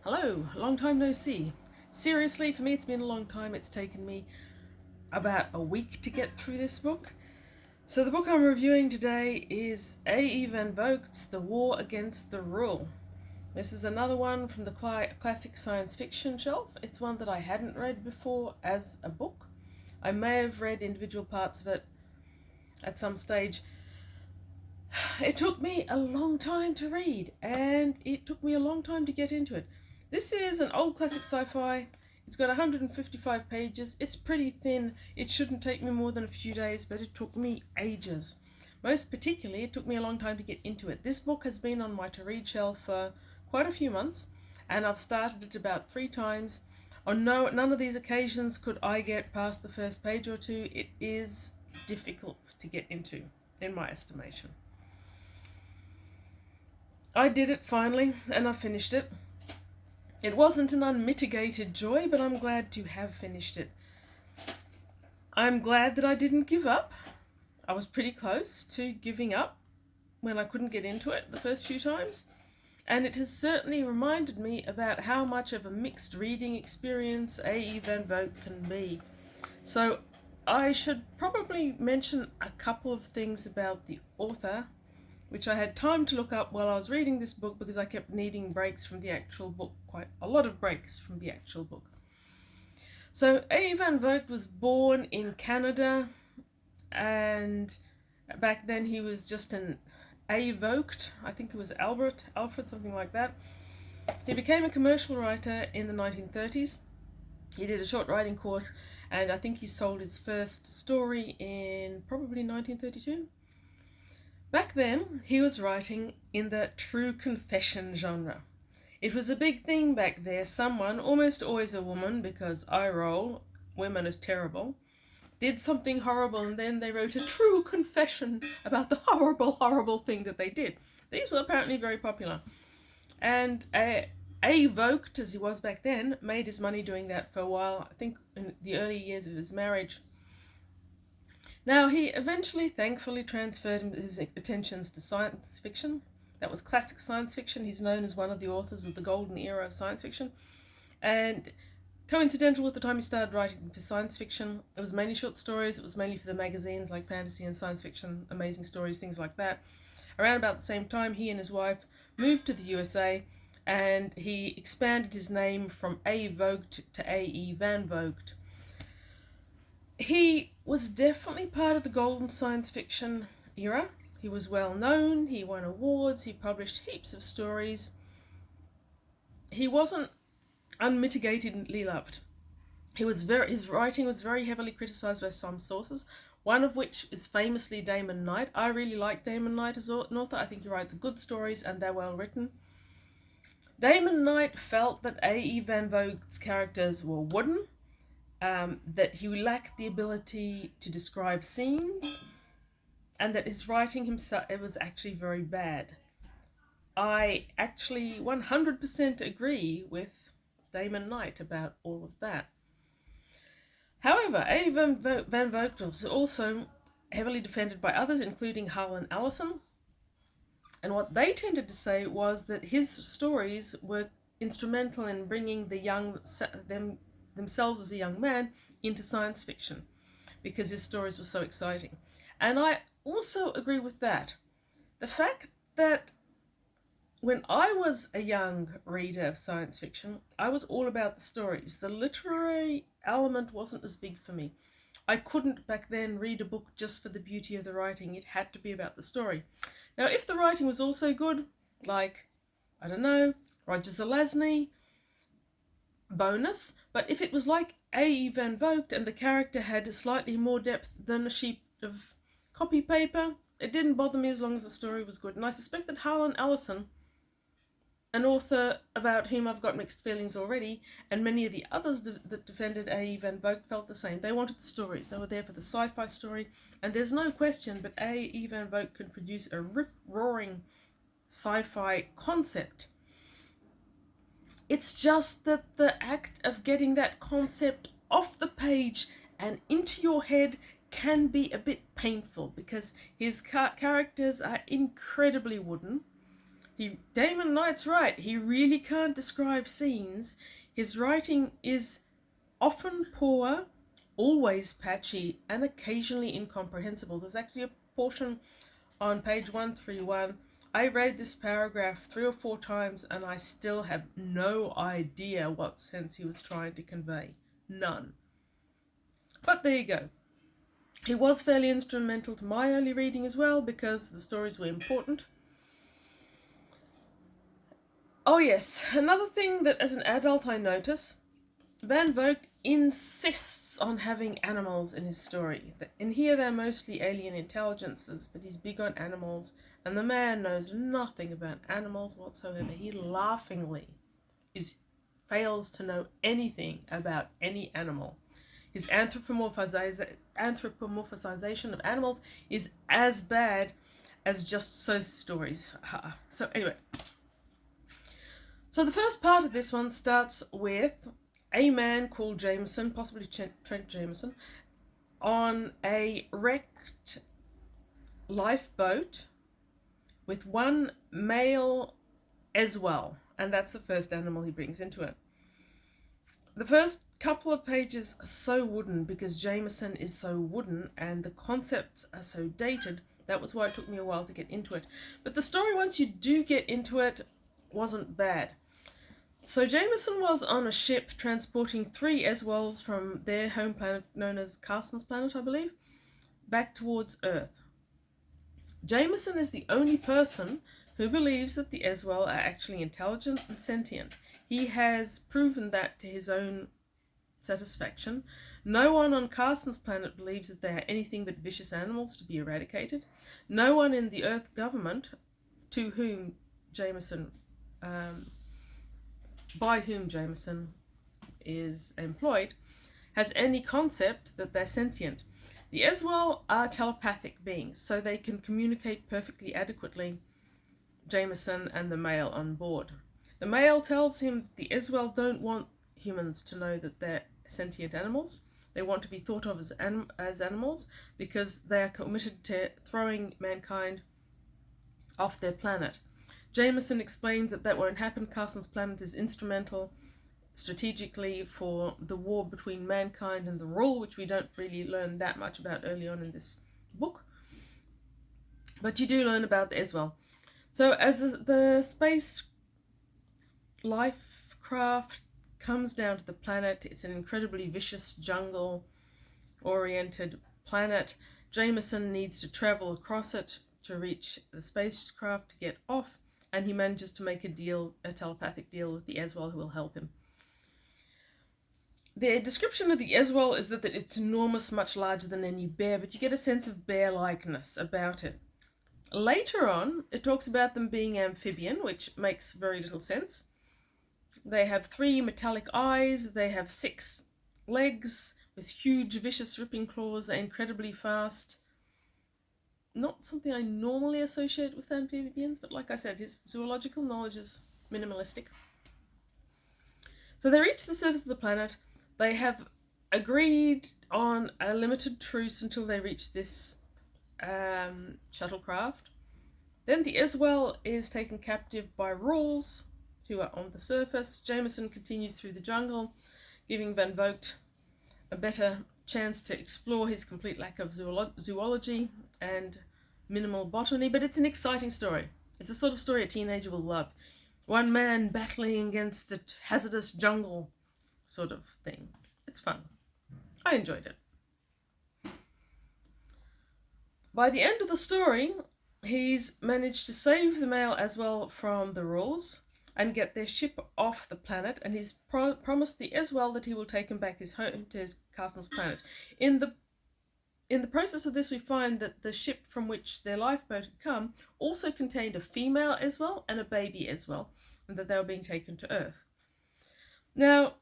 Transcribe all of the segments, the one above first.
Hello, long time no see. Seriously, for me it's been a long time. It's taken me about a week to get through this book. So the book I'm reviewing today is A E van Vogt's The War Against the Rull. This is another one from the classic science fiction shelf. It's one that I hadn't read before as a book. I may have read individual parts of it at some stage. It took me a long time to read, and it took me a long time to get into it. This is an old classic sci-fi. It's got 155 pages. It's pretty thin. It shouldn't take me more than a few days, but it took me ages. Most particularly, it took me a long time to get into it. This book has been on my to-read shelf for quite a few months, and I've started it about 3 times. On none of these occasions could I get past the first page or two. It is difficult to get into, in my estimation. I did it finally, and I finished it. It wasn't an unmitigated joy, but I'm glad to have finished it. I'm glad that I didn't give up. I was pretty close to giving up when I couldn't get into it the first few times. And it has certainly reminded me about how much of a mixed reading experience A E van Vogt can be. So I should probably mention a couple of things about the author, which I had time to look up while I was reading this book because I kept needing breaks from the actual book, quite a lot of breaks from the actual book. So A E van Vogt was born in Canada, and back then he was just an A Vogt, I think it was Alfred, something like that. He became a commercial writer in the 1930s. He did a short writing course, and I think he sold his first story in probably 1932. Back then, he was writing in the true confession genre. It was a big thing back there. Someone, almost always a woman, because I roll, women are terrible, did something horrible and then they wrote a true confession about the horrible, horrible thing that they did. These were apparently very popular. And A. Vogt, as he was back then, made his money doing that for a while, I think in the early years of his marriage. Now, he eventually, thankfully, transferred his attentions to science fiction. That was classic science fiction. He's known as one of the authors of the golden era of science fiction. And coincidental with the time he started writing for science fiction, it was mainly short stories. It was mainly for the magazines like Fantasy and Science Fiction, Amazing Stories, things like that. Around about the same time, he and his wife moved to the USA, and he expanded his name from A. Vogt to A. E. van Vogt. He was definitely part of the golden science fiction era. He was well known, he won awards, he published heaps of stories. He wasn't unmitigatedly loved. His writing was very heavily criticised by some sources, one of which is famously Damon Knight. I really like Damon Knight as an author. I think he writes good stories and they're well written. Damon Knight felt that A. E. van Vogt's characters were wooden, that he lacked the ability to describe scenes, and that his writing himself, it was actually very bad. I actually 100% agree with Damon Knight about all of that. However, A. van Vogt was also heavily defended by others, including Harlan Ellison, and what they tended to say was that his stories were instrumental in bringing themselves as a young man into science fiction because his stories were so exciting. And I also agree with that. The fact that when I was a young reader of science fiction, I was all about the stories. The literary element wasn't as big for me. I couldn't back then read a book just for the beauty of the writing. It had to be about the story. Now, if the writing was also good, like, I don't know, Roger Zelazny, bonus. But if it was like A. E. van Vogt and the character had slightly more depth than a sheet of copy paper, it didn't bother me as long as the story was good. And I suspect that Harlan Ellison, an author about whom I've got mixed feelings already, and many of the others that defended A. E. van Vogt felt the same. They wanted the stories. They were there for the sci-fi story. And there's no question, but A. E. van Vogt could produce a rip-roaring sci-fi concept. It's just that the act of getting that concept off the page and into your head can be a bit painful because his characters are incredibly wooden. Damon Knight's right. He really can't describe scenes. His writing is often poor, always patchy, and occasionally incomprehensible. There's actually a portion on page 131. I read this paragraph 3 or 4 times and I still have no idea what sense he was trying to convey. None. But there you go. He was fairly instrumental to my early reading as well because the stories were important. Oh yes, another thing that as an adult I notice, Van Vogt insists on having animals in his story. In here they're mostly alien intelligences, but he's big on animals, and the man knows nothing about animals whatsoever. He laughingly fails to know anything about any animal. His anthropomorphization of animals is as bad as just so stories. So anyway, so the first part of this one starts with a man called Jameson, possibly Trent Jameson, on a wrecked lifeboat with one male Eswell, and that's the first animal he brings into it. The first couple of pages are so wooden because Jameson is so wooden and the concepts are so dated. That was why it took me a while to get into it. But the story, once you do get into it, wasn't bad. So Jameson was on a ship transporting 3 Eswells from their home planet, known as Carson's planet, I believe, back towards Earth. Jameson is the only person who believes that the Eswell are actually intelligent and sentient. He has proven that to his own satisfaction. No one on Carson's planet believes that they are anything but vicious animals to be eradicated. No one in the Earth government, by whom Jameson is employed, has any concept that they're sentient. The Eswell are telepathic beings, so they can communicate perfectly adequately, Jameson and the male on board. The male tells him the Eswell don't want humans to know that they're sentient animals. They want to be thought of as animals because they are committed to throwing mankind off their planet. Jameson explains that won't happen. Carson's planet is instrumental strategically for the war between mankind and the Rull, which we don't really learn that much about early on in this book. But you do learn about the Eswell. So as the space life craft comes down to the planet, it's an incredibly vicious jungle-oriented planet. Jameson needs to travel across it to reach the spacecraft to get off, and he manages to make a telepathic deal with the Eswell who will help him. The description of the Eswell is that it's enormous, much larger than any bear, but you get a sense of bear-likeness about it. Later on, it talks about them being amphibian, which makes very little sense. They have 3 metallic eyes, they have 6 legs with huge, vicious, ripping claws, they're incredibly fast. Not something I normally associate with amphibians, but like I said, his zoological knowledge is minimalistic. So they reach the surface of the planet. They have agreed on a limited truce until they reach this shuttlecraft. Then the Eswell is taken captive by Rulls, who are on the surface. Jameson continues through the jungle, giving Van Vogt a better chance to explore his complete lack of zoology and minimal botany, but it's an exciting story. It's the sort of story a teenager will love. One man battling against the hazardous jungle sort of thing. It's fun. I enjoyed it. By the end of the story, he's managed to save the male Eswell from the Rulls and get their ship off the planet, and he's promised the Eswell that he will take him back home to his Carson's planet. In the process of this, we find that the ship from which their lifeboat had come also contained a female Eswell and a baby Eswell, and that they were being taken to Earth. Now,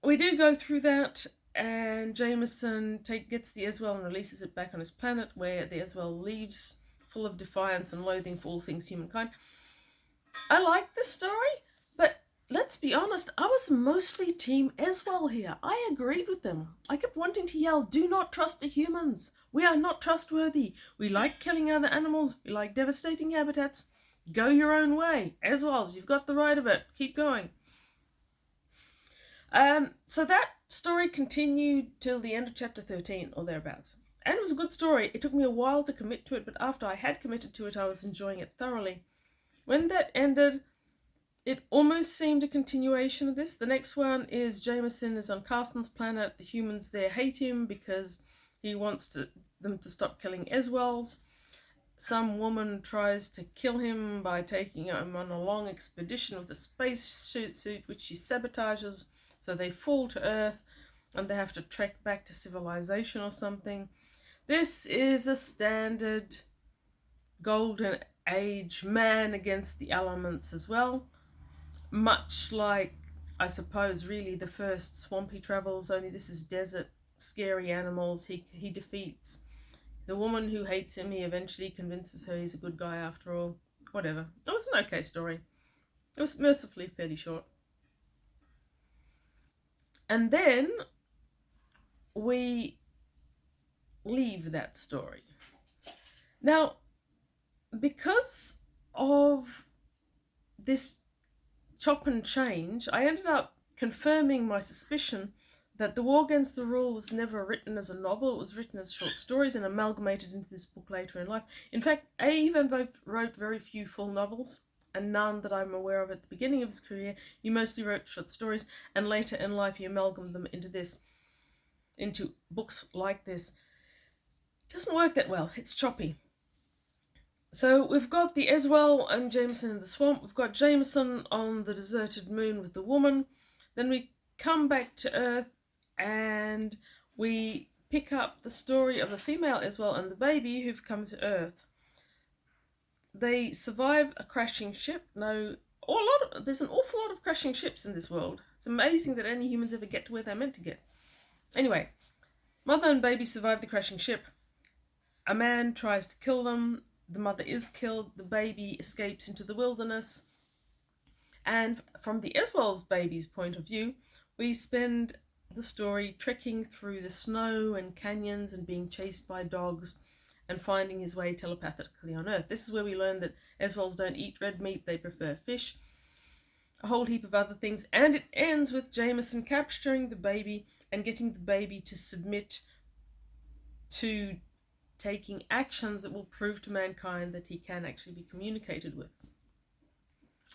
we do go through that, and Jameson gets the Eswell and releases it back on his planet, where the Eswell leaves full of defiance and loathing for all things humankind. I like this story, but let's be honest, I was mostly Team Eswell here. I agreed with them. I kept wanting to yell, "Do not trust the humans. We are not trustworthy. We like killing other animals. We like devastating habitats. Go your own way. Eswells, you've got the right of it. Keep going. So that story continued till the end of chapter 13 or thereabouts. And it was a good story. It took me a while to commit to it, but after I had committed to it, I was enjoying it thoroughly. When that ended, it almost seemed a continuation of this. The next one is Jameson is on Carson's planet. The humans there hate him because he wants them to stop killing Eswells. Some woman tries to kill him by taking him on a long expedition with a space suit, which she sabotages. So they fall to Earth and they have to trek back to civilization or something. This is a standard golden age man against the elements as well. Much like, I suppose, really the first Swampy Travels, only this is desert, scary animals. He defeats the woman who hates him. He eventually convinces her he's a good guy after all. Whatever. It was an okay story. It was mercifully fairly short. And then we leave that story. Now, because of this chop and change, I ended up confirming my suspicion that The War Against the Rull was never written as a novel. It was written as short stories and amalgamated into this book later in life. In fact, A E van Vogt wrote very few full novels, and none that I'm aware of at the beginning of his career. He mostly wrote short stories, and later in life he amalgamated them into books like this. It doesn't work that well. It's choppy. So we've got the Eswell and Jameson in the swamp. We've got Jameson on the deserted moon with the woman. Then we come back to Earth and we pick up the story of the female Eswell and the baby who've come to Earth. They survive a crashing ship. There's an awful lot of crashing ships in this world. It's amazing that any humans ever get to where they're meant to get. Anyway, mother and baby survive the crashing ship. A man tries to kill them. The mother is killed. The baby escapes into the wilderness. And from the Eswell's baby's point of view, we spend the story trekking through the snow and canyons and being chased by dogs and finding his way telepathically on Earth. This is where we learn that Eswells don't eat red meat, they prefer fish. A whole heap of other things. And it ends with Jameson capturing the baby and getting the baby to submit to taking actions that will prove to mankind that he can actually be communicated with.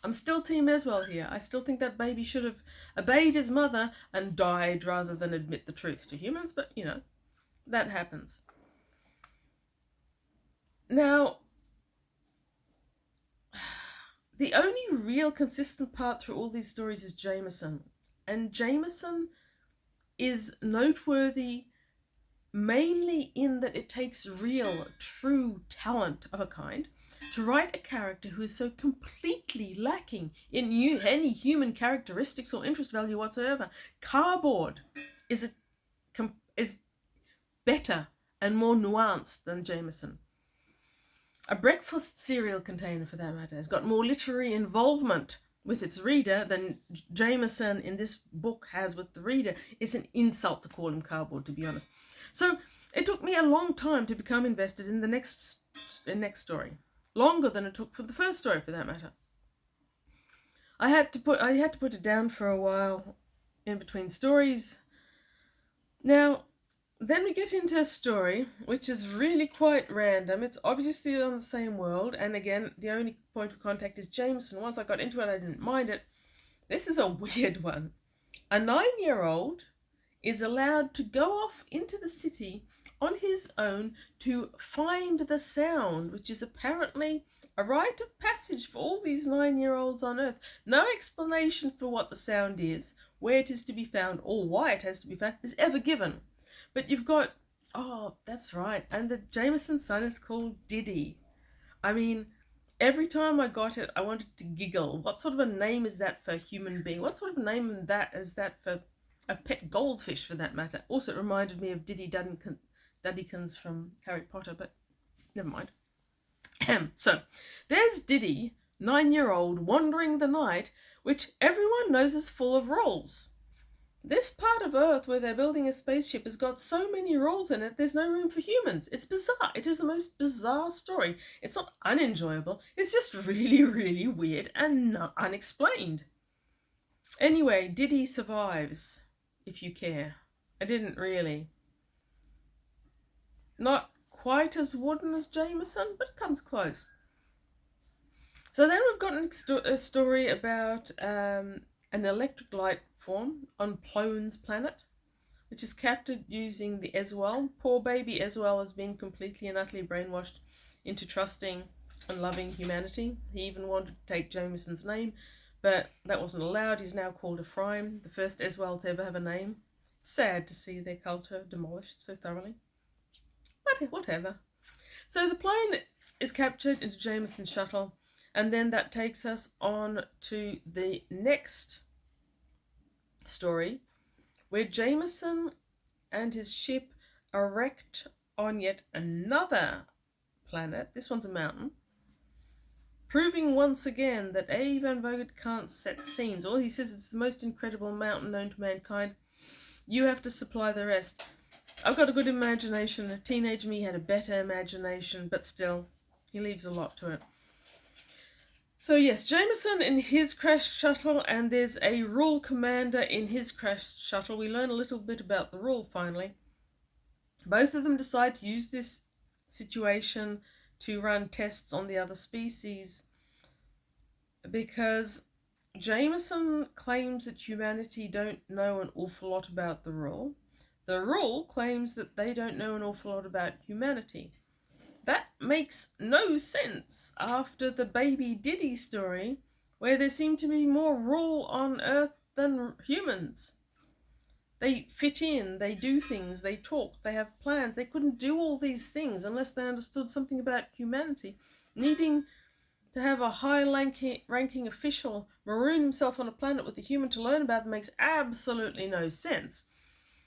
I'm still Team Eswell here. I still think that baby should have obeyed his mother and died rather than admit the truth to humans, but, that happens. Now, the only real consistent part through all these stories is Jameson. And Jameson is noteworthy mainly in that it takes real, true talent of a kind to write a character who is so completely lacking in any human characteristics or interest value whatsoever. Cardboard is better and more nuanced than Jameson. A breakfast cereal container, for that matter, has got more literary involvement with its reader than Jameson in this book has with the reader. It's an insult to call him cardboard, to be honest. So it took me a long time to become invested in the next story. Longer than it took for the first story, for that matter. I had to put it down for a while in between stories. Now, then we get into a story which is really quite random. It's obviously on the same world, and again, the only point of contact is Jameson. Once I got into it, I didn't mind it. This is a weird one. A 9-year-old is allowed to go off into the city on his own to find the sound, which is apparently a rite of passage for all these 9-year-olds on Earth. No explanation for what the sound is, where it is to be found, or why it has to be found is ever given. But you've got, that's right, and the Jameson son is called Diddy. I mean, every time I got it, I wanted to giggle. What sort of a name is that for a human being? What sort of a name is that for a pet goldfish, for that matter? Also, it reminded me of Diddy Duddykins from Harry Potter, but never mind. So, there's Diddy, 9-year-old, wandering the night, which everyone knows is full of rolls. This part of Earth where they're building a spaceship has got so many rules in it, there's no room for humans. It's bizarre. It is the most bizarre story. It's not unenjoyable. It's just really, really weird and unexplained. Anyway, Diddy survives, if you care. I didn't really. Not quite as wooden as Jameson, but comes close. So then we've got a story about an electric light form on Plone's planet, which is captured using the Eswell. Poor baby Eswell has been completely and utterly brainwashed into trusting and loving humanity. He even wanted to take Jameson's name, but that wasn't allowed. He's now called Ephraim, the first Eswell to ever have a name. It's sad to see their culture demolished so thoroughly. But whatever. So the plane is captured into Jameson's shuttle, and then that takes us on to the next story, where Jameson and his ship are wrecked on yet another planet. This one's a mountain, proving once again that A E van Vogt can't set scenes. All he says is it's the most incredible mountain known to mankind. You have to supply the rest. I've got a good imagination. A teenage me had a better imagination, but still, he leaves a lot to it. So yes, Jameson in his crashed shuttle, and there's a Rull commander in his crashed shuttle. We learn a little bit about the Rull finally. Both of them decide to use this situation to run tests on the other species, because Jameson claims that humanity don't know an awful lot about the Rull. The Rull claims that they don't know an awful lot about humanity. That makes no sense after the baby Diddy story, where there seem to be more Rull on Earth than humans. They fit in, they do things, they talk, they have plans. They couldn't do all these things unless they understood something about humanity. Needing to have a high-ranking official maroon himself on a planet with a human to learn about them makes absolutely no sense.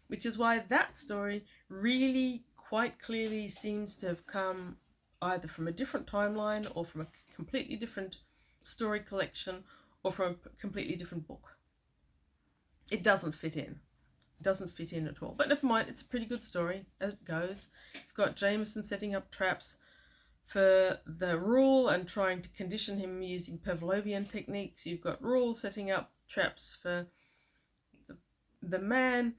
Which is why that story really quite clearly seems to have come either from a different timeline or from a completely different story collection or from a completely different book. It doesn't fit in. It doesn't fit in at all. But never mind, it's a pretty good story as it goes. You've got Jameson setting up traps for the Rull and trying to condition him using Pavlovian techniques. You've got Rull setting up traps for the man,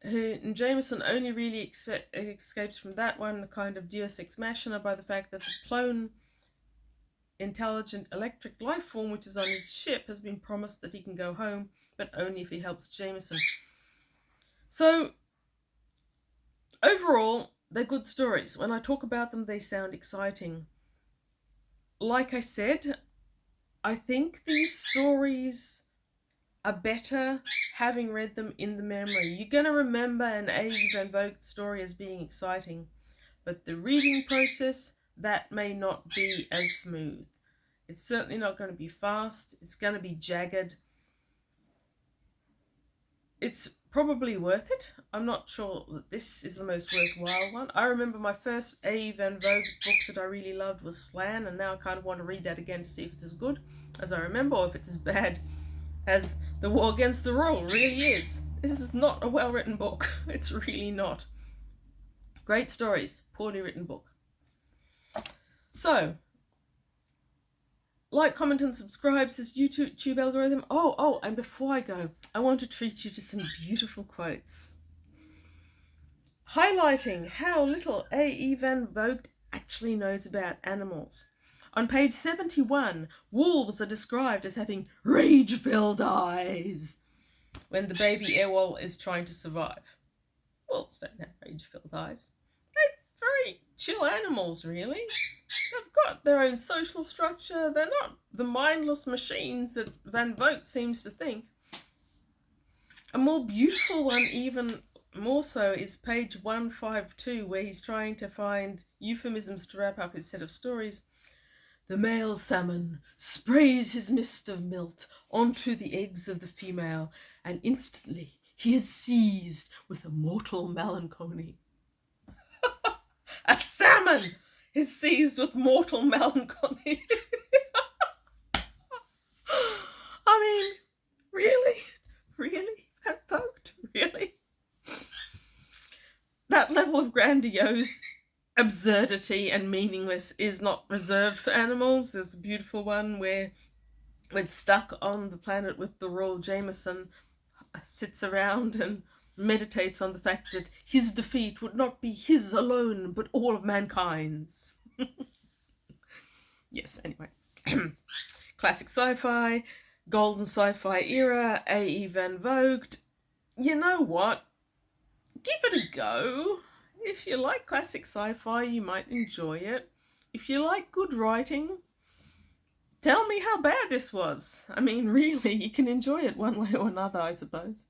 who Jameson only really escapes from that one kind of deus ex machina by the fact that the Plone intelligent electric life form which is on his ship has been promised that he can go home, but only if he helps Jameson. So overall, they're good stories. When I talk about them, they sound exciting. Like I said, I think these stories are better having read them in the memory. You're going to remember an A E van Vogt story as being exciting, but the reading process, that may not be as smooth. It's certainly not going to be fast. It's going to be jagged. It's probably worth it. I'm not sure that this is the most worthwhile one. I remember my first A E van Vogt book that I really loved was Slan, and now I kind of want to read that again to see if it's as good as I remember or if it's as bad as the War Against the Rull really is. This is not a well-written book. It's really not. Great stories, poorly written book. So, like, comment, and subscribe, says YouTube algorithm. Oh, and before I go, I want to treat you to some beautiful quotes, highlighting how little A E van Vogt actually knows about animals. On page 71, wolves are described as having rage-filled eyes when the baby Ewell is trying to survive. Wolves don't have rage-filled eyes. They're very chill animals, really. They've got their own social structure. They're not the mindless machines that Van Vogt seems to think. A more beautiful one, even more so, is page 152, where he's trying to find euphemisms to wrap up his set of stories. The male salmon sprays his mist of milt onto the eggs of the female, and instantly he is seized with a mortal melancholy. A salmon is seized with mortal melancholy. I mean, really? Van Vogt? level of grandiose absurdity and meaningless is not reserved for animals. There's a beautiful one where when stuck on the planet with the Rull, Jameson sits around and meditates on the fact that his defeat would not be his alone, but all of mankind's. Yes, anyway. Classic sci-fi, golden sci-fi era, A E van Vogt. You know what? Give it a go. If you like classic sci-fi, you might enjoy it. If you like good writing, tell me how bad this was. I mean, really, you can enjoy it one way or another, I suppose.